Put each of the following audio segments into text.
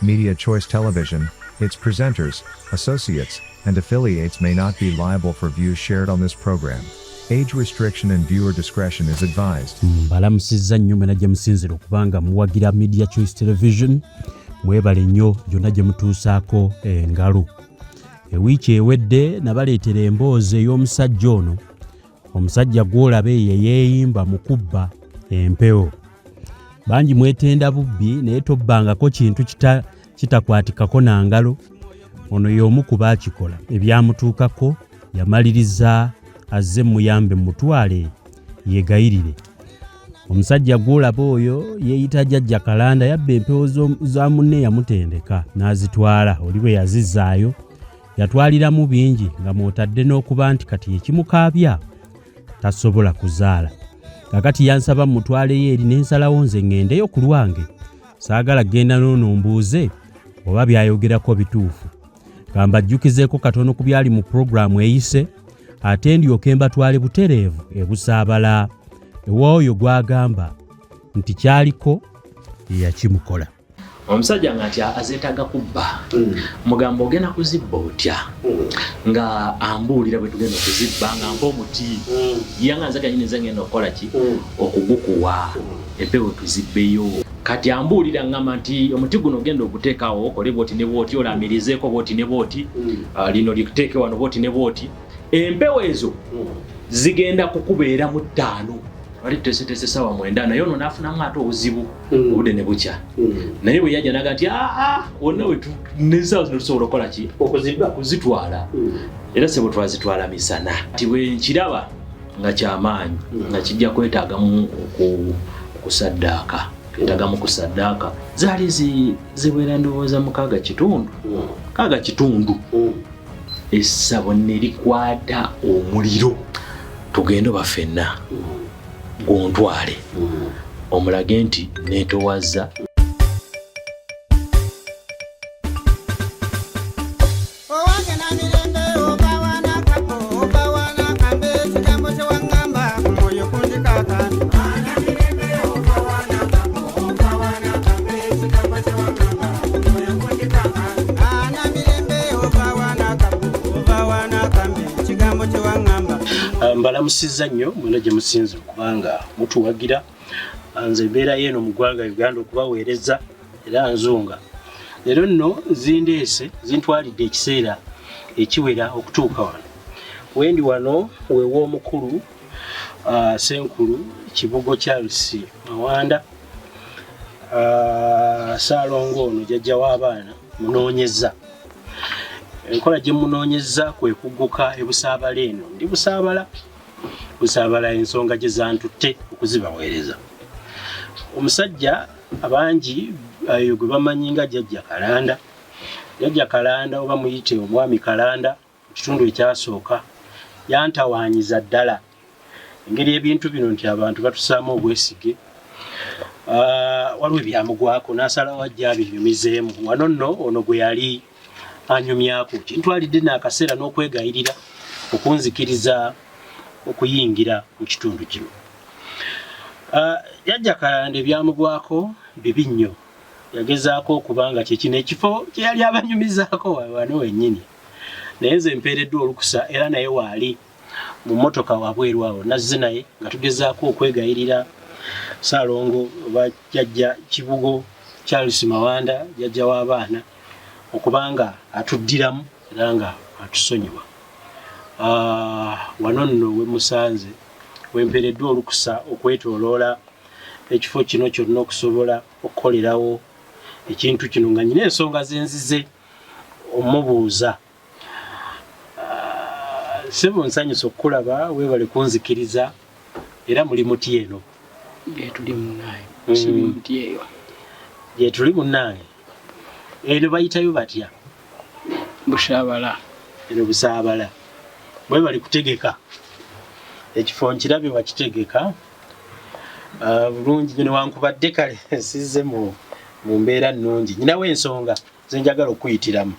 Media Choice Television, its presenters, associates, and affiliates may not be liable for views shared on this program. Age restriction and viewer discretion is advised. Balamusizza nnyo mwena gye musinzira okubanga muwagira Media Choice Television. Mwebale nnyo gyonna gye mutuusaako engalo. Ewiiki ewedde nabaleetera emboozi ey'omusajja ono. Omusajja gw'olabe ye yeeyimba mu Kuba Empewo. Bangi mwetenda bubbi naye tobbangako kintu kitakwatikako na ngalo. Ono y'omu ku baakikola. Ebyamutuukako yamaliriza azze muyambe mutwale yeegayirire. Omusajja gw'olaba oyo yeeyita Jjajja Kalanda yabba empewo za munne yamutendeka n'azitwala. Oli bwe yazizzaayo yatwaliramu bingi nga mwotadde n'okuba nti kati ekimukaabya tasobola kuzaala. Kakati yansaba mutwaleyo eri n'ensalawo nze ŋŋendeyo ku lwange. Saagala genda n'ono mbuuze oba byayogerako bituufu. Gamba jjukizeeko katono ku byali mu puroguramu eyise ate ndyoke mbatwale butereevu ebusaabala. Ewooyo gwagamba nti kyaliko yakimukola. Omusajja ng'ati azeetaaga kubba. Mugamba ogenda kuzibba otya nga ambuulira bwe tugenda okuzibba nga mpa omuti yanga nze kanyini nze ngenda okukola ki okugukuwa empewo tuzibbeyo. Kati ambuulira ngamba nti omuti guno ogenda oguteekawo okole bwoti ne bwoti olamirizeeko bwoti ne bwoti lino likuteeke wano bwoti ne bwoti. Empewo ezo zigenda kukubeera mu 5. Wali tesitese sawa 9 naye ono n'afunamu ate obuzibu obudde ne bukya. Naye bwe yajja naga nti wonna wetu n'essaawa zino tusobola okukola ki okuzitwala. Era sebo twazitwala misana. Ti bwe nkiraba nga kyamaanyi nga kijja kwetaagamu okusaddaaka. Kwetaagamu kusaddaaka. Zaali ziwera ndowooza mu 6 kitundu. Essabo ne likwata omuliro. Tugenda bafenna. Gontwale omulage nti neetowazza. Mbalamusizza nnyo mwena gye musinzira okubanga mutuwagira. Nze mbeera yeeno mu ggwanga Uganda okubaweereza era nzunga. Leero nno zindeese zintwalidde ekiseera ekiwera okutuuka wano. Wendi wano weew'omukulu Senkulu Kibugo Charles Mawanda Ssaalongo ono jjajja w'abaana munoonyeza. Enkola gye munoonyeza kwe kugguka ebusaabala eno. Ndi busaabala ensonga gye zantutte okuzibaweereza. Omusajja abangi gwe bamanyi nga Jjajja Kalanda. Jjajja Kalanda oba muyite omwami Kalanda mu kitundu ekyasooka yantawaanyiza ddala. Engeri ebintu bino nti abantu batusaamu obwesige. Waliwo ebyamugwako n'asalawo ajja abinyumizeemu. Wano nno ono gwe yali anyumyako. Kintwalidde n'akaseera n'okwegayirira okunzikiriza okuyingira mu kitundu kino. Jjajja Kalanda ebyamugwako bibi nnyo. Yagezaako okubanga kyekino ekifo kye yali abanyumizaako wano wennyini. Naye nze mpeereddwa olukusa era naye waali mu mmotoka wabweru awo nazze naye nga tugezaako okwegayirira Ssaalongo oba Jjajja Kibugo Charles Mawanda jjajja w'abaana okubanga atuddiramu era nga atusonyiwa. Wano nno we musanze wempeereddwa olukusa okwetooloola ekifo kino kyonna okusobola okukolerawo ekintu kino nga nyina ensonga zenzize omubuuza. Sebo nsanyusa okukulaba weebale kunzikiriza era muli muti eno. Tuli munnaye. Gye tuli munnaye. Eno bayitayo batya? Busaabala. Eno busaabala. Weebale kutegeka. Ekifo nkirabye bakitegeka. Bulungi nyo newankubadde kale sizze mu mbeera nnungi. Nyinawo ensonga ze njagala okuyitiramu.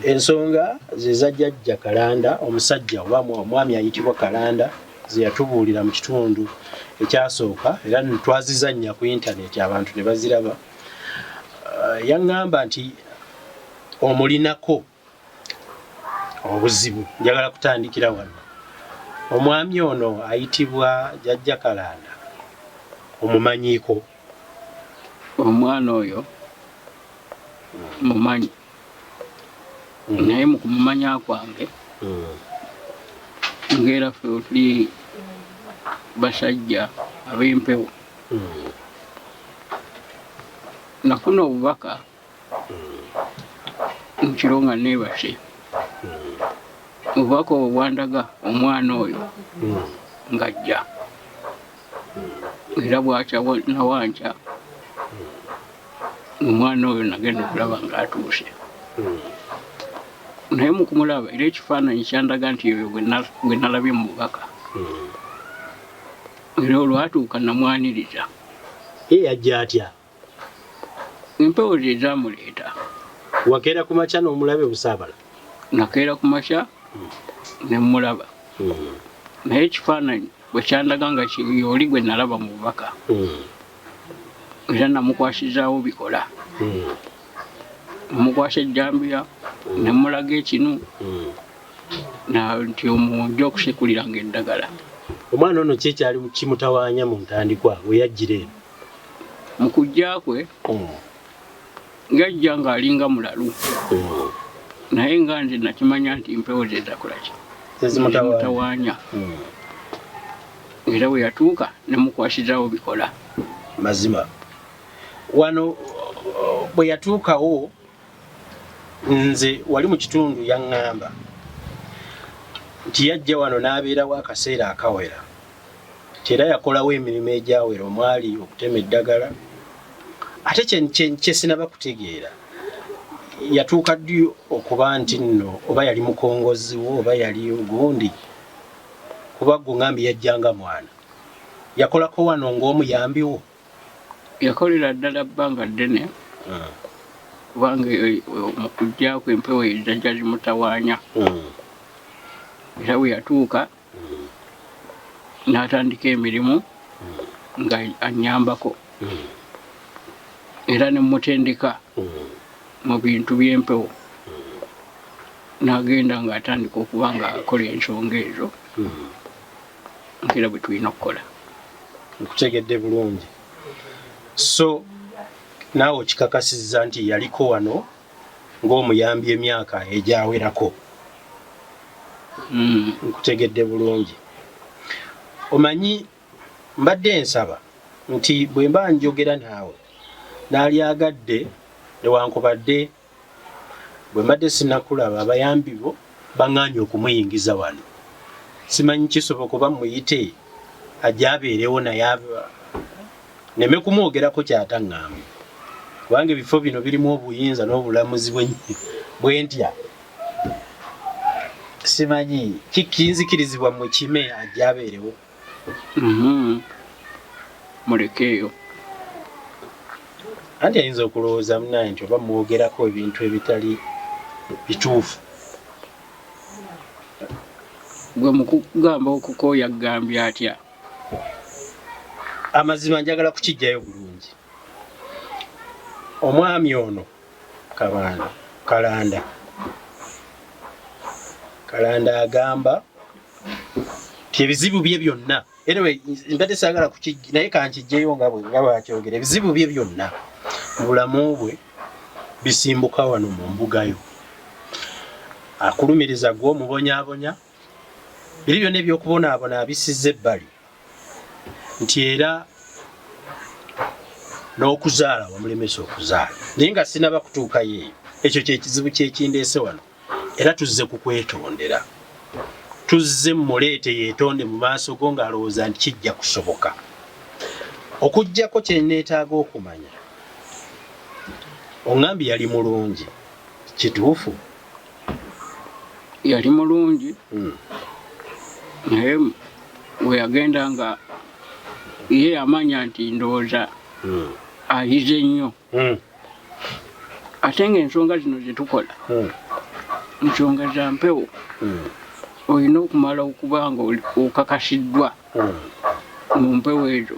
Ensonga ze za Jjajja Kalanda omusajja oba omwami ayitibwa Kalanda ze yatubuulira mu kitundu ekyasooka era twazizannya ku internet abantu ne baziraba. yaŋŋamba nti omulinako obuzibu. Njagala kutandikira wano. Omwami ono ayitibwa Jjajja Kalanda. Omumanyiiko? Omwana oyo mumanyi. Naye mu kumumanya kwange ngera ffe tuli basajja ab'empewo. Nafuna obubaka nkiro nga neebase. Obubaka obwo bwandaga omwana oyo ng'ajja. Era bwakya nawankya omwana oyo nagenda okulaba ng'atuuse. Naye mu kumulaba era ekifaananyi kyandaga nti ebyo gwe nalabye mu bubaka. Era olwatuuka namwaniriza. Yajja atya? Empewo ze zaamuleeta. Wakeera ku makya n'omulabe busaabala? Nakeera ku makya ne mmulaba. Naye ekifaananyi bwe kyandaga nga oli gwe nalaba mu bubaka. Era namukwasizaawo bikola. Namukwasa ejjambiya ne mmulaga ekinu nti omwojja okusekuliranga eddagala. Omwana ono ki ekyali kimutawaanya mu ntandikwa we yajjira eno? Mu kujja kwe ng'ajja ng'alinga mulalu. Naye nga nze nakimanya nti empewo ze zakola ki? Zimutawaanya. Era bwe yatuuka ne mukwasizaawo bikola. Mazima. Wano bwe yatuukawo nze wali mu kitundu yaŋŋamba nti yajja wano n'abeerawo akaseera akawera. Era yakolawo emirimu egyawera omwali okutema eddagala. Ate kye sinaba kutegeera yatuuka ddi okuba nti nno oba yali mukongozi wo oba yali ogundi, kuba gwe ŋŋambye yajjanga mwana. Yakolako wano ng'omuyambi wo? Yakolera ddala bbanga ddene kubanga mu kujja kwe empewo ezajja zimutawaanya. Era bwe yatuuka n'atandika emirimu nga annyambako. Era ne mmutendeka mu bintu by'empewo. N'agenda ng'atandika okuba ng'akola ensonga ezo ng'era bwe tulina okukola. Nkutegedde bulungi. So naawe okikakasizza nti yaliko wano ng'omuyambi emyaka egyawerako. Nkutegedde bulungi. Omanyi mbadde nsaba nti bwe mba njogera naawe n'alyagadde newankubadde bwe mbadde sinnakulaba abayambi bo baŋŋaanye okumuyingiza wano. Simanyi kisoboka oba muyite ajja abeerewo naye neme kumwogerako kyataŋŋamba. Kubanga ebifo bino birimu obuyinza n'obulamuzi bwentya. Simanyi kikinzikirizibwa mu kime ajja abeerewo. Mulekeeyo. Anti ayinza okulowooza munaye nti oba mwogerako ebintu ebitali bituufu. Gwe mu kugamba okukooya agambye atya? Amazima njagala kukijjayo bulungi. Omwami ono Kalanda agamba ti ebizibu bye byonna. Anyway, mbadde saagala kukijja naye kankijjeyo nga bwakyogera. Ebizibu bye byonna mu bulamu bwe bisimbuka wano mu mbugayo. Akulumiriza gwe omubonyaabonya. Biri byonna ebyokubonaabona abisizza ebbali. Nti era n'okuzaala wamulemesa okuzaala. Naye nga sinaba kutuukayo eyo. Ekyo kyekizibu kyekindeese wano. Era tuzze kukwetondera. Tuzze mmuleete yeetonde mu maaso go ng'alowooza nti kijja kusoboka. Okuggyako kye neetaaga okumanya. Oŋŋambye yali mulungi. Kituufu? Yali mulungi. Naye we yagenda nga ye yamanya nti ndowooza ayize nnyo. Ate ng'ensonga zino ze tukola nsonga za mpewo olina okumala okuba nga okakasiddwa mu mpewo ezo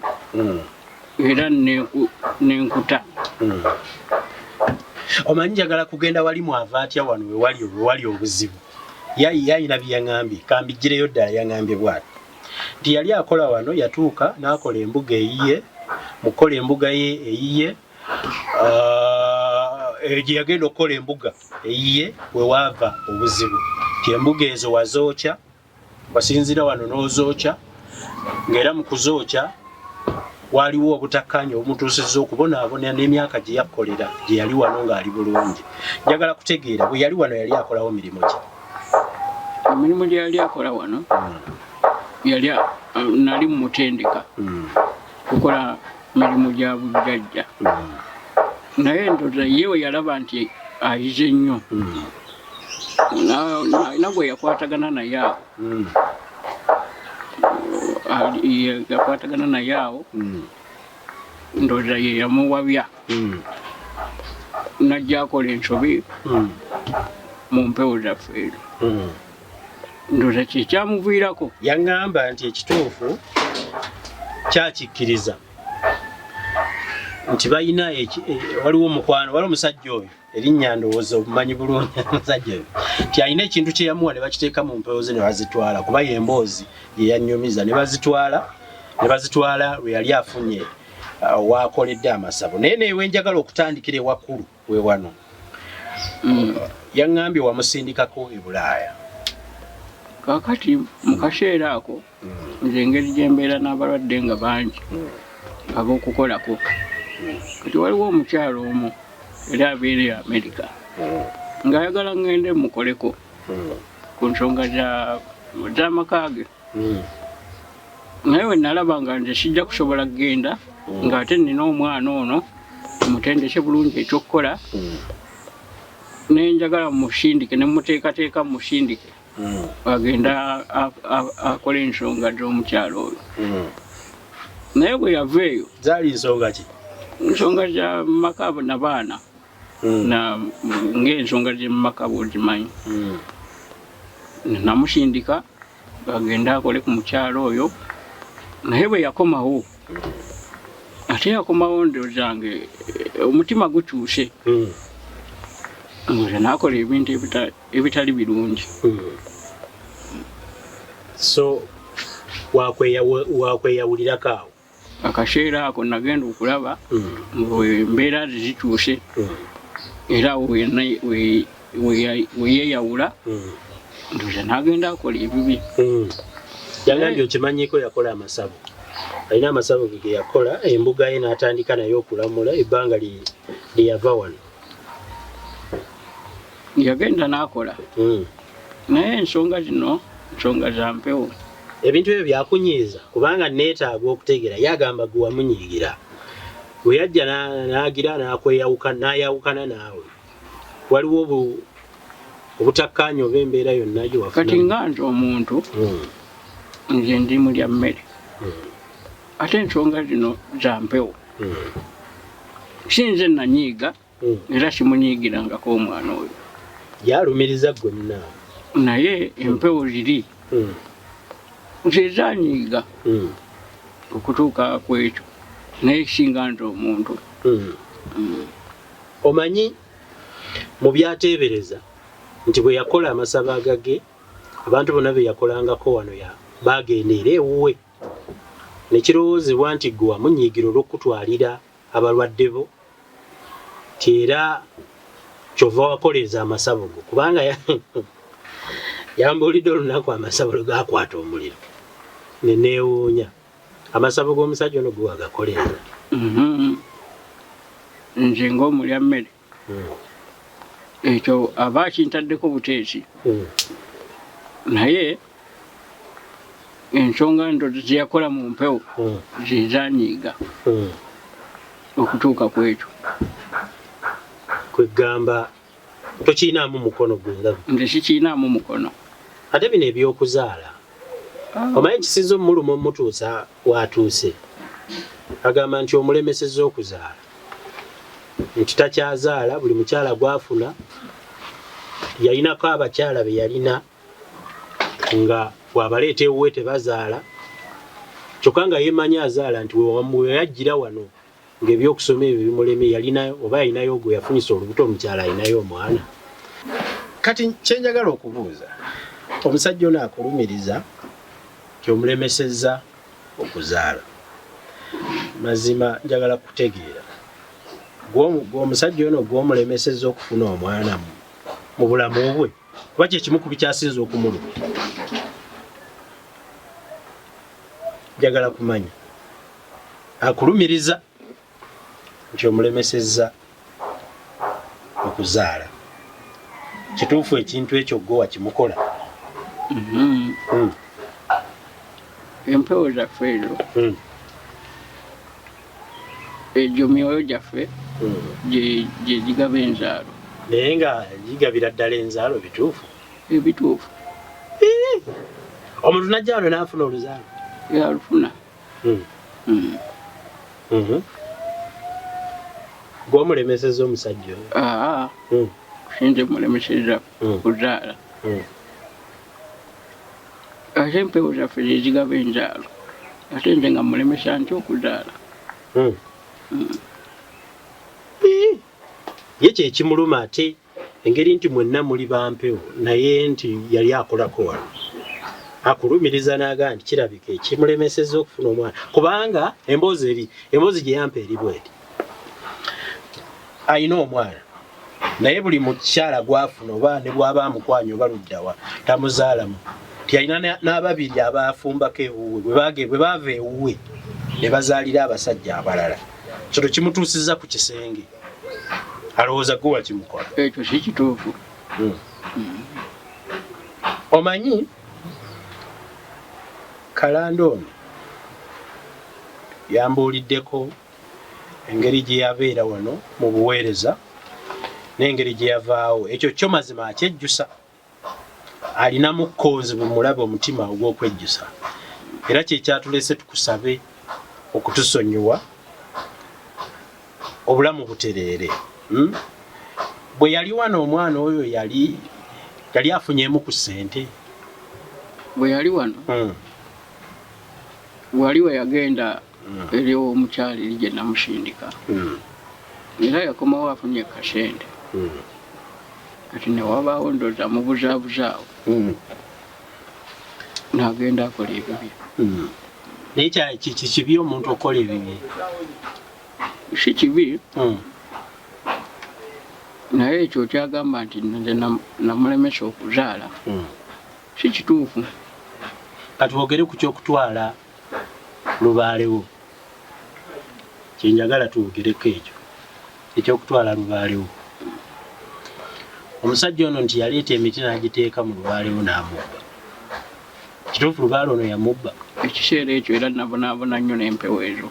era n'enkuta Omanyi njagala kugenda wali mwava atya wano wali obuzibu. Yayina byeyaŋambye kambigireyo ddala yaŋambye bw'ati nti yali akola wano yatuuka n'akola embuga eyiye mukola embuga ye eyiye gye yagenda okukola embuga eyiye we waava obuzibu nti embuga ezo wazookya wasinzira wano n'ozookya ng'era mu kuzookya waliwo obutakkaanya obumutuusizza okubonaabona n'emyaka gye yakkolera gye yali wano ng'ali bulungi. Njagala kutegeera bwe yali wano yali akolawo mirimu ki? Emirimu gye yali akola wano yali nali mu mutendeka kukola mirimu gya bujjajja naye ndoza yewe yalaba nti ayize nnyo nagwe yakwatagana naye awo yakwatagana naye awo ndoza ye yamuwabya najja akola ensobi mu mpewo zaffe ezo ndoza kyekyamuviirako yaŋŋamba nti ekituufu kyakikkiriza nti balina waliwo omukwano waliwo omusajja oyo erinnya ndowooza obumanyi bulungi omusajja oyo nti alina ekintu kye yamuwa ne bakiteeka mu mpewo ze ne bazitwala kuba yemboozi ye yannyumiza ne bazitwala lwe yali afunye waakoledde amasabo naye newe njagala okutandikira ewakkulu we wano yaŋŋambye wamusindikako e Bulaaya. Kakati mu kaseera ako nze engeri gye mbeera n'abalwadde nga bangi ab'okukolako kati waliwo omukyalo omu era abeera e America ng'ayagala ŋŋende mukoleko ku nsonga z'amaka ge naye we nalaba nga nze sijja kusobola kugenda ng'ate nina omwana ono mutendeke bulungi ekyokukola naye njagala musindike ne muteekateeka musindike agenda akola ensonga z'omukyalo oyo naye bwe yava eyo zaali nsonga ki? ensonga za maka n'abaana ng'ensonga z'emumaka bw'ozimanyi namusindika agenda akole ku mukyalo oyo naye bwe yakomawo ate yakomawo ndozange omutima gukyuse nze n'akola ebintu ebitali birungi. So wakweyawulirako awo akaseera ako nagenda okulaba embeera zikyuse era weyeyawula ndoza n'agenda akola ebibi. yagambye okimanyiko yakola amasabo alina amasabo ge yakola embuga ye n'atandika naye okulamula ebbanga lye yava wano yagenda n'akola naye ensonga zino nsonga za mpewo ebintu ebyo byakunyiiza kubanga neetaaga okutegeera yagamba gwe wamunyiigira bwe yajja n'agira n'ayawukana naawe waliwo obutakkaanya oba embeera yonna gye wafuna kati nga nze omuntu nze ndi mulya mmere ate ensonga zino za mpewo sinze nanyiiga era simunyiigirangako omwana oyo yalumiriza gwe munaawe naye empewo ziri zezanyiiga okutuuka kwekyo naye singa nze omuntu omanyi mu byateebereza nti bwe yakola amasabo agage abantu bonna be yakolangako wano bagenda era ewuwe nekirowoozebwa nti gwe wamunyiigira olw'okutwalira abalwadde bo ti era kyova wakoleeza amasabo go kubanga yambuulidde olunaku amasabo lwe gakwata omuliro neneewuunya amasabo g'omusajja ono gwe wagakoleeza. nze ng'omulya mmere ekyo aba akintaddeko buteesi naye ensonga ndo zeyakola mu mpewo zezanyiiga okutuuka kwekyo kwegamba tokiinaamu mukono gwe nze sikiinaamu mukono ate bino ebyokuzaala omanyi kisinza omuluma omutuusa watuuse agamba nti omulemesezza okuzaala nti takyazaala buli mukyala gwafuna yalinako abakyala be yalina nga bw'abaleeta ewuwe tebazaala kyokka nga yeemanyi azaala nti we yajjira wano ng'ebyokusoma ebyo bimuleme yalina oba alinayo gwe yafunyisa olubuto omukyala alinayo omwana. Kati kyenjagala okubuuza omusajja ono akulumiriza kyomulemesezza okuzaala. Mazima njagala kutegeera gwomusajja ono gwomulemesezza okufuna omwana mu bulamu bwe kuba kyekimu ku bikyasinza okumuluma. Njagala kumanya akulumiriza nti omulemesezza okuzaala kituufu ekintu ekyo gwe wakimukola? Empewo zaffe ezo egyo myoyo gyaffe gye gigaba enzaalo. Naye nga gigabira ddala enzaalo bituufu? Ebituufu. Omuntu najja wano n'afuna oluzaalo? Yalufuna. Gw'omulemesezza omusajja oyo? Sinze mulemesezza kuzaala. Ate empewo zaffe ze zigaba enzaalo ate nze nga mulemesa nti okuzaala. Ye kyekimuluma ate engeri nti mwenna muli bampewo naye nti yali akolako wano akulumiriza n'agamba nti kirabika ekimulemesezza okufuna omwana kubanga emboozi gye yampa eri bweti ayina omwana naye buli mukyala gwafuna oba ne bw'aba amukwanya oba luddawa tamuzaalamu nti alina n'ababiri abaafumbako ewuwe bwe baava ewuwe ne bazaalira abasajja abalala kino kimutuusizza ku kisenge alowooza gwe wakimukola. Ekyo si kituufu. Omanyi Kalanda ono yambuuliddeko engeri gye yabeera wano mu buweereza n'engeri gye yavaawo. Ekyo kyo mazima akyejjusa. Alinamu kkoonzi bumulaba omutima ogw'okwejjusa. Era kye kyatulese tukusabe okutusonyiwa obulamu butereere. Bwe yali wano omwana oyo yali afunyeemu ku ssente? Bwe yali wano wali we yagenda eri omukyala eri gye namusindika era yakomawo afunye kasente kati ne wabaawo ndooza mubuzaabuzaawo n'agenda akola ebibye. Naye kibi omuntu okola ebibye? Si kibi naye ekyo kyagamba nti nze namulemesa okuzaala si kituufu. Kati wogere ku kyokutwala lubaalewo. Kyenjagala tuwogereko ekyo ekyokutwala lubaalewo. Omusajja ono nti yaleeta emiti n'agiteeka mu lubaalewo n'amubba. Kituufu lubaale ono yamubba? Ekiseera ekyo era nabonaabona nnyo n'empewo ezo.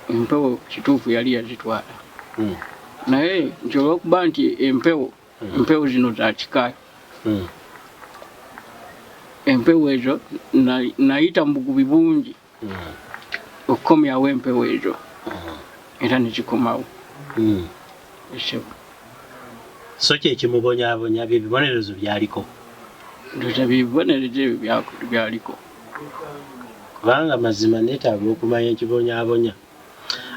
Empewo kituufu yali yazitwala naye nti olw'okuba nti empewo zino za kika empewo ezo nayita mu bugubi bungi okukomyawo empewo ezo era nezikomawo. So kyekimubonyaabonya bye bibonerezo byaliko? Ndooza bye bibonerezo ebyo byaliko. Kubanga mazima neetaaga okumanya ekibonyaabonya.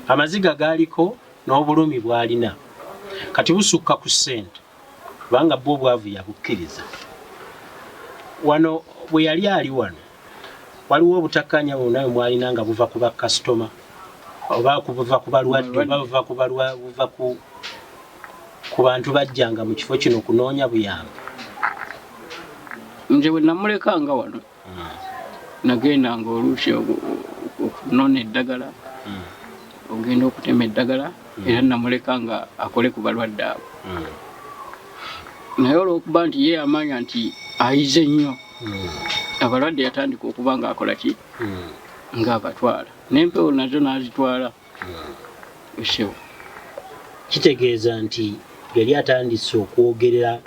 Amaziga gaaliko n'obulumi bw'alina kati busukka ku ssente kubanga bwo obwavu yabukkiriza. Wano bwe yali ali wano waliwo obutakkanya bwonna bwe mwalina nga buva ku bakasitoma oba buva ku balwadde oba buva ku bantu bajjanga mu kifo kino okunoonya buyambi? Nze bwe namulekanga wano nagendanga oluusi okunona eddagala ogenda okutema eddagala era namuleka nga akole ku balwadde abo. Naye olw'okuba nti ye amanya nti ayize nnyo abalwadde yatandika okuba nga akola ki ng'abatwala n'empewo nazo n'azitwala. Esebo kitegeeza nti yali atandise okwogerera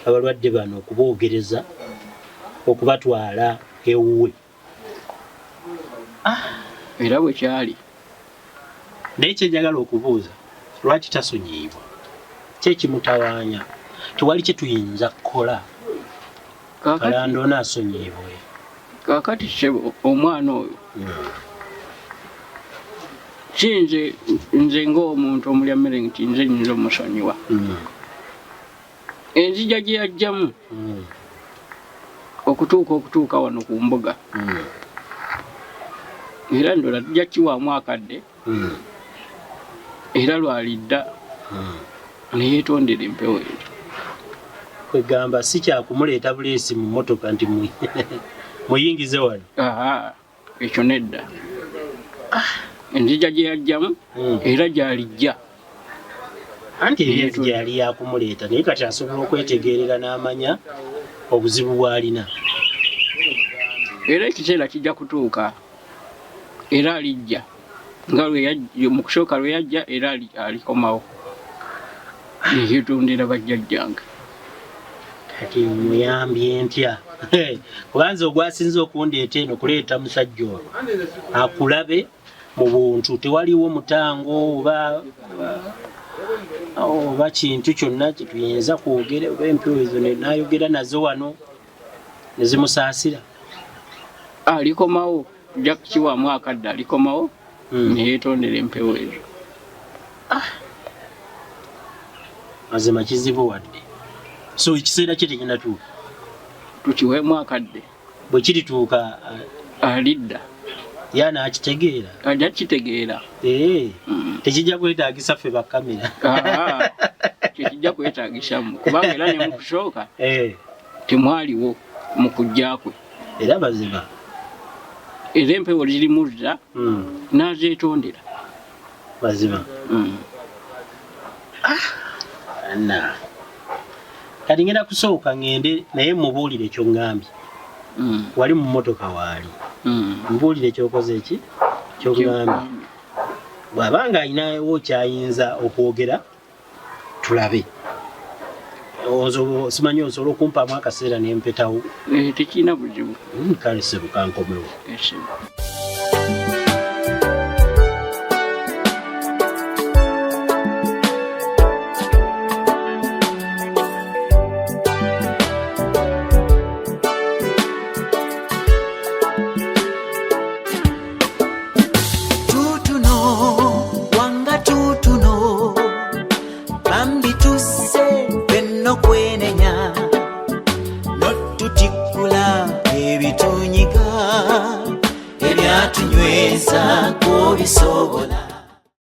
abalwadde bano okuboogereza okubatwala ewuwe. Era bwe kyali. Naye kyenjagala okubuuza lwaki tasonyiibwa? Kyekimutawaanya? Tewali kye tuyinza kukola Kalanda ono asonyiibwe? Kaakati Sebo omwana oyo kinze nze ng'omuntu omulya mmere nti nze nyinza omusonyiwa enzija gye yajjamu okutuuka wano ku mbuga era ndola tujja kiwaamu akadde era lwalidda neyeetondera empewo eyo kwegamba si kyakumuleeta buleesi mu mmotoka nti muyingize wano ekyo nedda enzija gye yajjamu era gy'alijja anti enzija yali yakumuleeta naye kati asobola okwetegeerera n'amanya obuzibu bw'alina era ekiseera kijja kutuuka era alijja nga mu kusooka lwe yajja era alikomawo neyeetondera bajjajjange kati muyambye ntya kubanza ogwasinza okundeeta eno kuleeta musajja ono akulabe mu buntu tewaliwo mutango oba kintu kyonna kyetuyinza kwogera oba empewo ezo nayogera nazo wano nezimusaasira alikomawo jja kukiwaamu akadde alikomawo neyeetondera empewo ezo mazima kizibu wadde so ekiseera kye tekinatuuka tukiweemu akadde bwe kirituuka alidda yana akitegeera ajja kitegeera tekijja kwetaagisa ffe bakamera tekijja kwetaagisamu kubanga era ne mukusooka temwaliwo mu kujja kwe era bazima era empewo zirimuzza n'azeetondera mazima anna kati ngenda kusooka ngende naye mubuulire kyoŋŋambye wali mu mmotoka waali mubuulire kyokoze eki kyoŋŋambye bw'abanga alinawo kyayinza okwogera tulabe simanyi osobola okumpaamu akaseera nempetawo tekirina buzibu kale sebukankomewo